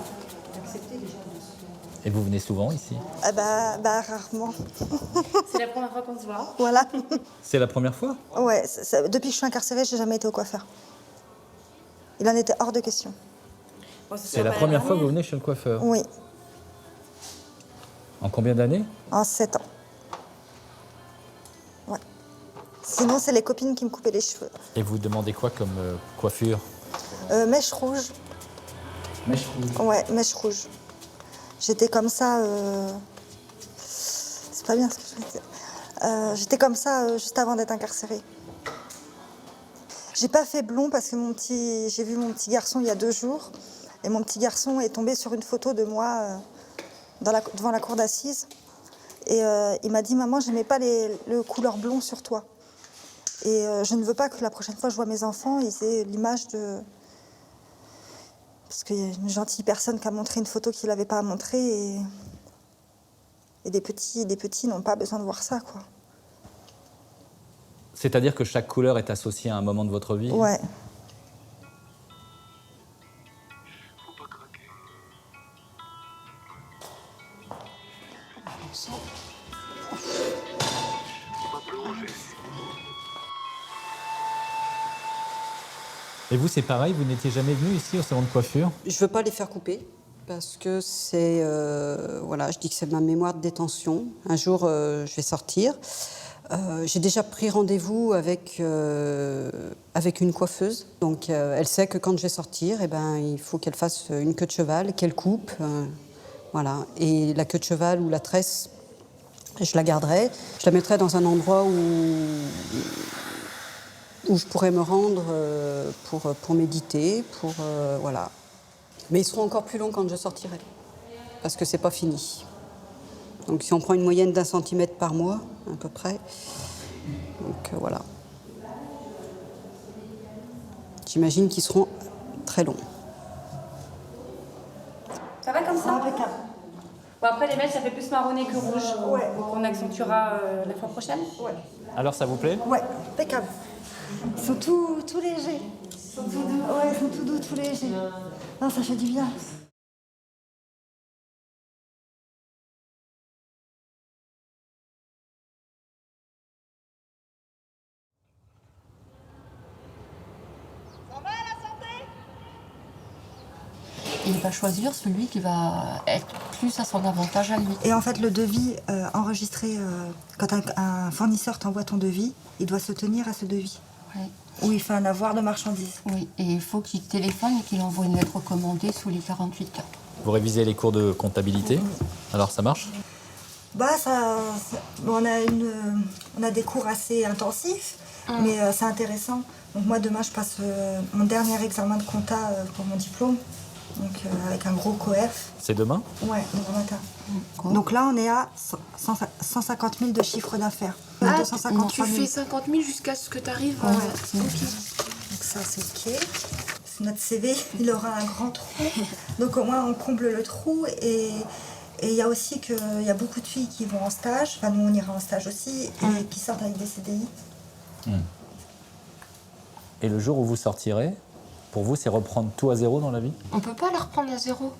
Et vous venez souvent ici? Rarement. C'est la première fois qu'on se voit. Voilà. C'est la première fois? Ouais, depuis que je suis incarcérée, j'ai jamais été au coiffeur. Il en était hors de question. C'est la première fois que vous venez chez le coiffeur? Oui, En combien d'années? en 7 ans. Ouais. Sinon, c'est les copines qui me coupaient les cheveux. Et vous demandez quoi comme coiffure? Mèche rouge. Mèche rouge? Ouais, mèche rouge. J'étais comme ça... C'est pas bien ce que je veux dire. J'étais comme ça juste avant d'être incarcérée. J'ai pas fait blond parce que j'ai vu mon petit garçon il y a 2 jours. Et mon petit garçon est tombé sur une photo de moi devant la cour d'assises. Et il m'a dit, maman, j'aimais pas le couleur blond sur toi. Et je ne veux pas que la prochaine fois je vois mes enfants, ils aient l'image de... Parce qu'il y a une gentille personne qui a montré une photo qu'il n'avait pas à montrer. Et des petits n'ont pas besoin de voir ça, quoi. C'est-à-dire que chaque couleur est associée à un moment de votre vie? Ouais. Et vous, c'est pareil, vous n'étiez jamais venu ici au salon de coiffure? Je veux pas les faire couper parce que c'est voilà, je dis que c'est ma mémoire de détention. Un jour, je vais sortir. J'ai déjà pris rendez-vous avec une coiffeuse. Donc, elle sait que quand je vais sortir, eh ben, il faut qu'elle fasse une queue de cheval, qu'elle coupe. Voilà. Et la queue de cheval ou la tresse, je la garderai. Je la mettrai dans un endroit où je pourrais me rendre pour méditer, voilà. Mais ils seront encore plus longs quand je sortirai, parce que c'est pas fini. Donc si on prend une moyenne d'1 centimètre par mois, à peu près, donc voilà. J'imagine qu'ils seront très longs. Ça va comme ça? Impeccable. Bon, après, les mèches, ça fait plus marronné que rouge. Ouais. Donc on accentuera la fois prochaine. Ouais. Alors, ça vous plaît? Ouais, impeccable. Ils sont tout légers. Ils sont tout doux. Ouais, ils sont tout doux, tout légers. Non, ça fait du bien. Il va choisir celui qui va être plus à son avantage à lui. Et en fait, le devis enregistré, quand un fournisseur t'envoie ton devis, il doit se tenir à ce devis. Oui. Où il fait un avoir de marchandises. Oui, et il faut qu'il téléphone et qu'il envoie une lettre recommandée sous les 48 heures. Vous révisez les cours de comptabilité? Alors, ça marche? On a des cours assez intensifs, mais c'est intéressant. Donc moi, demain, je passe mon dernier examen de compta pour mon diplôme. Donc avec un gros coef. C'est demain? Ouais, demain matin. Donc là, on est à 150 000 de chiffre d'affaires. Ah, tu fais 50 000 jusqu'à ce que tu arrives. Ouais. Ok. Donc ça, c'est ok. Notre CV, il aura un grand trou. Donc au moins, on comble le trou. Et il y a aussi qu'il y a beaucoup de filles qui vont en stage. Enfin, nous, on ira en stage aussi. Et qui sortent avec des CDI. Et le jour où vous sortirez, pour vous, c'est reprendre tout à zéro dans la vie? On peut pas la reprendre à zéro.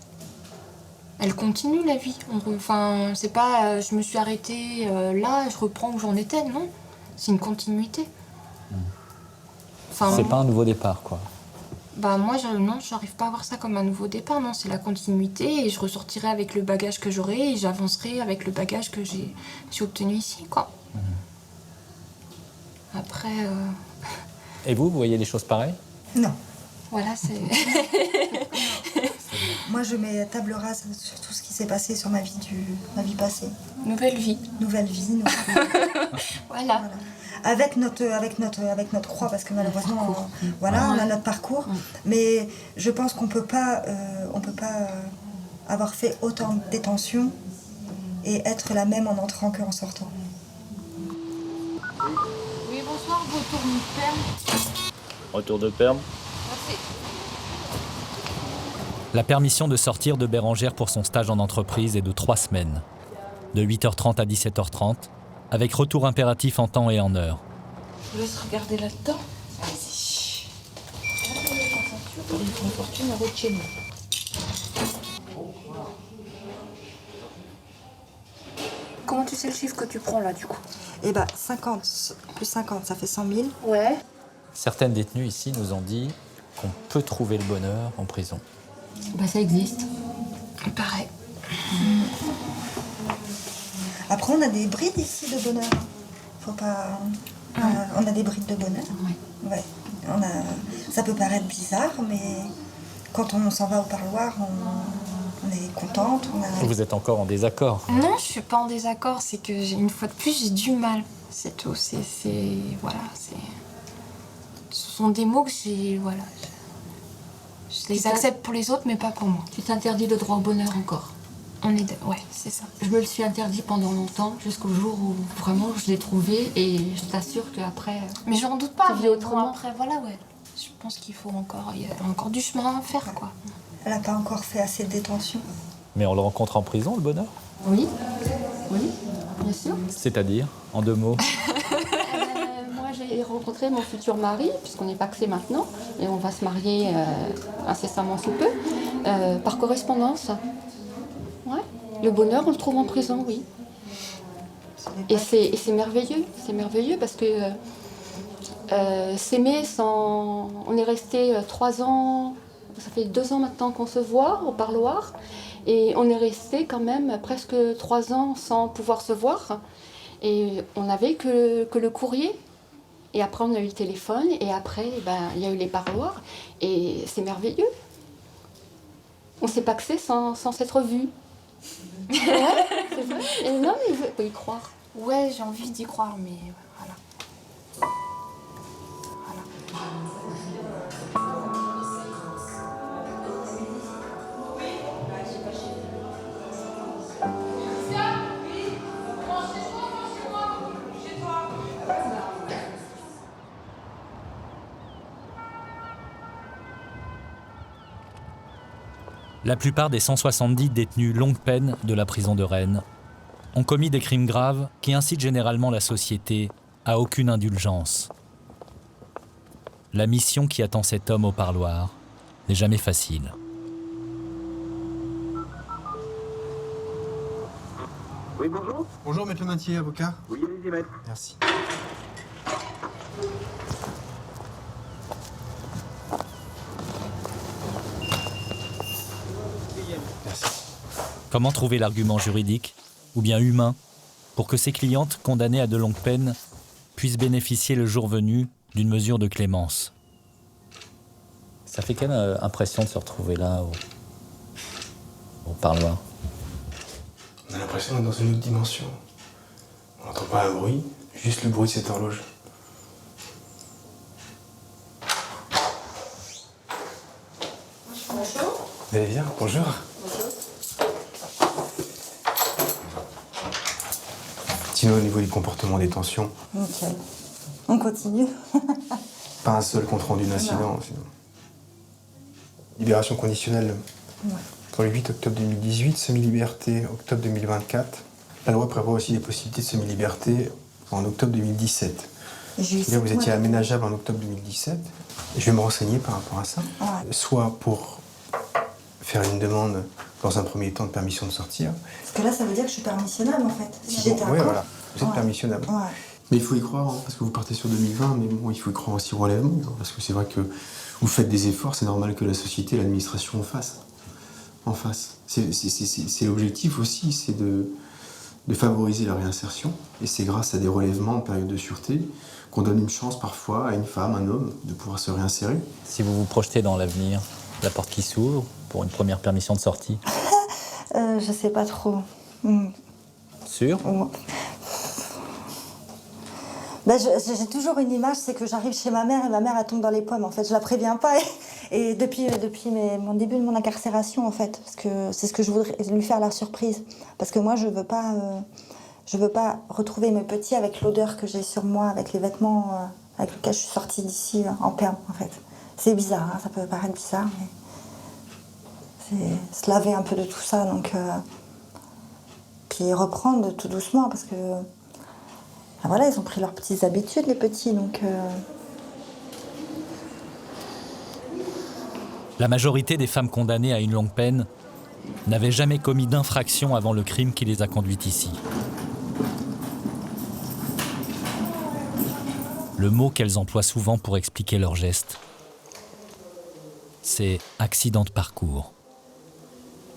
Elle continue la vie. Enfin, c'est pas je me suis arrêtée là, je reprends où j'en étais, non. C'est une continuité. Enfin, c'est pas un nouveau départ, quoi. Bah moi, non, j'arrive pas à voir ça comme un nouveau départ, non. C'est la continuité et je ressortirai avec le bagage que j'aurai et j'avancerai avec le bagage que j'ai obtenu ici, quoi. Après... Et vous voyez les choses pareilles? Non. Voilà, c'est... Moi, je mets table rase sur tout ce qui s'est passé sur ma vie passée. Nouvelle vie. Nouvelle vie. Voilà. Avec notre croix, parce que malheureusement, on a notre parcours. Mais je pense qu'on peut pas avoir fait autant de détention et être la même en entrant qu'en sortant. Oui, bonsoir, retour de perme. Retour de perme. Merci. La permission de sortir de Bérengère pour son stage en entreprise est de 3 semaines, de 8h30 à 17h30, avec retour impératif en temps et en heure. Je vous laisse regarder là-dedans. Vas-y. faire une grande fortune avec chez nous. Comment tu sais le chiffre que tu prends là, du coup? Eh ben, 50 plus 50, ça fait 100 000. Ouais. Certaines détenues ici nous ont dit qu'on peut trouver le bonheur en prison. Bah, ça existe. Il paraît. Après, on a des brides ici de bonheur. Faut pas... on a des brides de bonheur. Ouais. Ça peut paraître bizarre, mais quand on s'en va au parloir, on est contente. Vous êtes encore en désaccord? Non, je suis pas en désaccord. C'est que, une fois de plus, j'ai du mal. C'est tout. Voilà, ce sont des mots que j'ai... Voilà. Je les accepte pour les autres, mais pas pour moi. Tu t'interdis le droit au bonheur encore? Ouais, c'est ça. Je me le suis interdit pendant longtemps, jusqu'au jour où vraiment je l'ai trouvé, et je t'assure qu'après... Mais j'en doute pas. Mais autrement. Après, voilà, ouais. Je pense qu'il faut encore... Il y a encore du chemin à faire, quoi. Elle n'a pas encore fait assez de détention. Mais on le rencontre en prison, le bonheur? Oui, bien sûr. C'est-à-dire, en 2 mots? Moi, j'ai rencontré mon futur mari, puisqu'on n'est pas pacsé maintenant, et on va se marier incessamment sous peu, par correspondance. Ouais. Le bonheur, on le trouve en prison, oui. Et c'est merveilleux parce que s'aimer sans... On est resté 3 ans, ça fait 2 ans maintenant qu'on se voit au parloir, et on est resté quand même presque 3 ans sans pouvoir se voir. Et on n'avait que le courrier. Et après, on a eu le téléphone, et après, il y a eu les parloirs, et c'est merveilleux. On s'est pacsé sans s'être vus. Ouais, c'est vrai. Et non, mais il faut y croire. Ouais, j'ai envie d'y croire, mais voilà. La plupart des 170 détenus longue peine de la prison de Rennes ont commis des crimes graves qui incitent généralement la société à aucune indulgence. La mission qui attend cet homme au parloir n'est jamais facile. Oui, bonjour. Bonjour, maître Matier, avocat. Oui, allez-y, maître. Merci. Comment trouver l'argument juridique, ou bien humain, pour que ces clientes condamnées à de longues peines puissent bénéficier le jour venu d'une mesure de clémence? Ça fait quelle impression de se retrouver là, au parloir? On a l'impression d'être dans une autre dimension. On n'entend pas un bruit, juste le bruit de cette horloge. Bonjour. Vous allez bien? Bonjour. Sinon, au niveau du comportement des tensions, Ok. On continue. pas un seul compte rendu d'incident. Sinon. Libération conditionnelle pour le 8 octobre 2018, semi-liberté octobre 2024. La loi prévoit aussi les possibilités de semi-liberté en octobre 2017. Là, vous étiez aménageable en octobre 2017. Je vais me renseigner par rapport à ça. Ouais. Soit pour faire une demande dans un premier temps de permission de sortir. Parce que là, ça veut dire que je suis permissionnable, en fait. Si j'étais Oui, voilà. Vous êtes permissionnable. Ouais. Mais il faut y croire, hein, parce que vous partez sur 2020, mais bon, il faut y croire aussi au relèvement. Parce que c'est vrai que vous faites des efforts, c'est normal que la société et l'administration en fassent. C'est l'objectif aussi, c'est de favoriser la réinsertion. Et c'est grâce à des relèvements en période de sûreté qu'on donne une chance parfois à une femme, un homme, de pouvoir se réinsérer. Si vous vous projetez dans l'avenir, la porte qui s'ouvre pour une première permission de sortie? Je sais pas trop. Sûr? Ben, j'ai toujours une image, c'est que j'arrive chez ma mère et ma mère, elle tombe dans les pommes. En fait, je la préviens pas. Et depuis mon début de mon incarcération, en fait, parce que c'est ce que je voudrais lui faire la surprise. Parce que moi, je veux pas retrouver mes petits avec l'odeur que j'ai sur moi, avec les vêtements avec lesquels je suis sortie d'ici en perme, en fait. C'est bizarre, hein, ça peut paraître bizarre, mais c'est se laver un peu de tout ça, donc puis reprendre tout doucement, parce que voilà, ils ont pris leurs petites habitudes, les petits, donc La majorité des femmes condamnées à une longue peine n'avaient jamais commis d'infraction avant le crime qui les a conduites ici. Le mot qu'elles emploient souvent pour expliquer leurs gestes, c'est « accident de parcours ».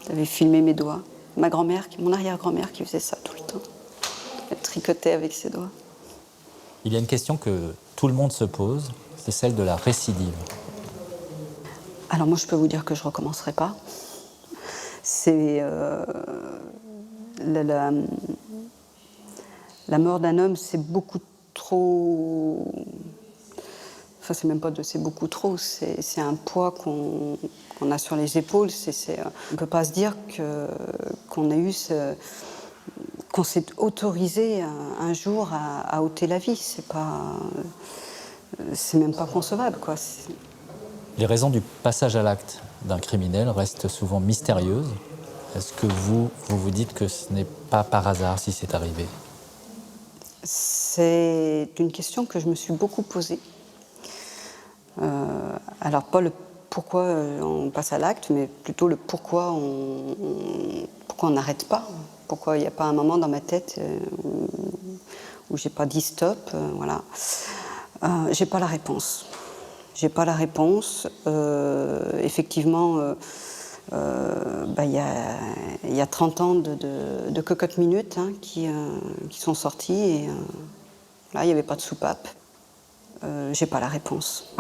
J'avais filmé mes doigts. Ma grand-mère, mon arrière-grand-mère qui faisait ça tout le temps. Elle tricotait avec ses doigts. Il y a une question que tout le monde se pose, c'est celle de la récidive. Alors moi, je peux vous dire que je ne recommencerai pas. C'est la mort d'un homme, c'est beaucoup trop. Enfin, c'est même pas de c'est beaucoup trop. C'est un poids qu'on a sur les épaules. On ne peut pas se dire qu'on a eu qu'on s'est autorisé un jour à ôter la vie. C'est même pas concevable, quoi. Les raisons du passage à l'acte d'un criminel restent souvent mystérieuses. Est-ce que vous dites que ce n'est pas par hasard si c'est arrivé? C'est une question que je me suis beaucoup posée. Alors pas le pourquoi on passe à l'acte, mais plutôt le pourquoi on n'arrête pas. Pourquoi il n'y a pas un moment dans ma tête où j'ai pas dit stop, voilà. J'ai pas la réponse. J'ai pas la réponse. Effectivement, il y a 30 ans de cocotte minute qui sont sortis et là, il n'y avait pas de soupape. J'ai pas la réponse.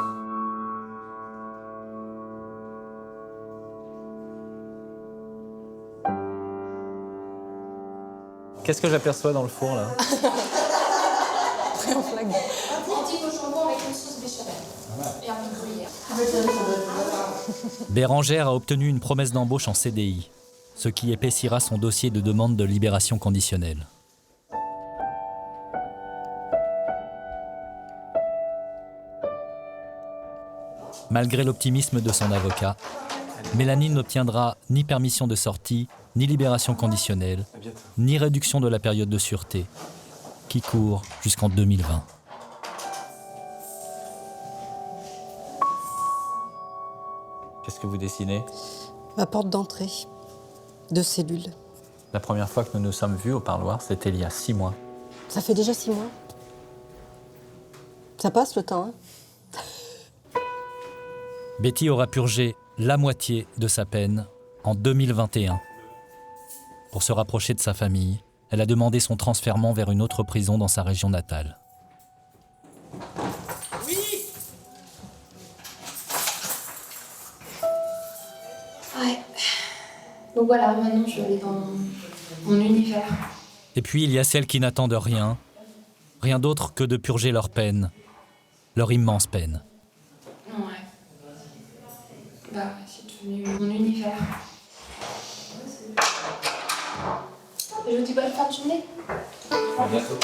Qu'est-ce que j'aperçois dans le four, là? Après, en flag. Un petit au jambon avec une sauce béchamel. Et un peu de gruyère. Bérangère a obtenu une promesse d'embauche en CDI, ce qui épaissira son dossier de demande de libération conditionnelle. Malgré l'optimisme de son avocat, Mélanie n'obtiendra ni permission de sortie, ni libération conditionnelle, ni réduction de la période de sûreté, qui court jusqu'en 2020. Qu'est-ce que vous dessinez? Ma porte d'entrée de cellule. La première fois que nous nous sommes vus au parloir, c'était il y a 6 mois. Ça fait déjà 6 mois. Ça passe le temps, hein? Betty aura purgé la moitié de sa peine en 2021. Pour se rapprocher de sa famille, elle a demandé son transfèrement vers une autre prison dans sa région natale. Oui. Ouais. Donc voilà, maintenant je vais aller dans mon univers. Et puis il y a celles qui n'attendent rien, rien d'autre que de purger leur peine, leur immense peine. Ouais. Bah, c'est devenu mon univers. Je vous dis bonne fin de journée. À bientôt.